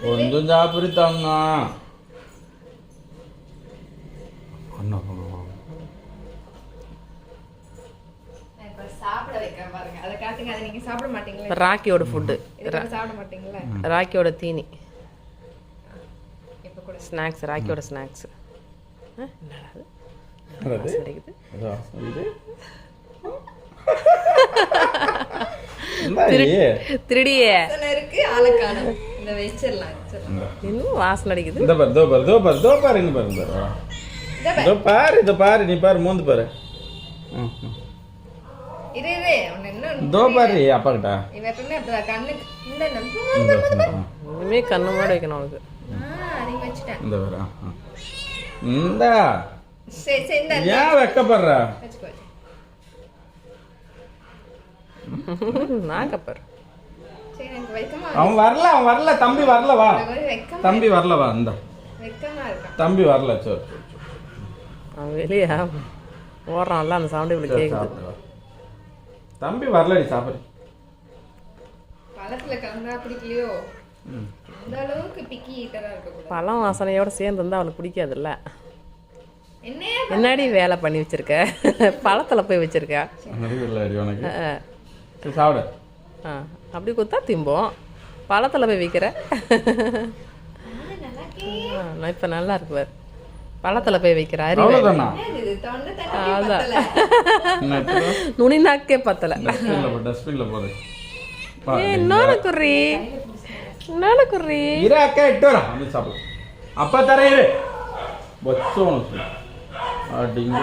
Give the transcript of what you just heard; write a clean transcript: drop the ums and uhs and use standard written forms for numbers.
கொஞ்சம் சாப்பிடுத்தாங்க. ராக்கியோட ஃபுட்டு, ராக்கியோட தீனி, snacks, ராக்கியோட snacks. திருடியே இன்னும் வாசனை அடிக்குது. பாரு நீ பாரு மூந்து பாரு. அப்பா கிட்ட இனிமே கண்ணு மாட வைக்கணும் அவனுக்கு. ஏன் வெக்கப்படுற? நான் கப்பர். அவன் வரல தம்பி வரலவா, தம்பி வரலவா, இந்த தம்பி வரல. சரி அவன் வெளியே ஓடுறான்ல, அந்த சவுண்ட் இப்படி கேட்குது. தம்பி வரலடி சாப்பிடு. பழம் வாசனையோட சேர்ந்து இருந்தா அவளுக்கு பிடிக்காதுல்ல. என்னடி வேலை பண்ணி வச்சிருக்க, பழத்துல போய் வச்சிருக்க. சாப்பிட அப்படி கொடுத்தா திம்போம், பழத்துல போய் வைக்கிற. இப்ப நல்லா இருக்கு பாரு, பழத்துல போய் வைக்கிற. நுனி நாக்கே பத்தல. இன்னொரு குறி, இன்னொரு குறி. அப்பா தர அப்படிங்க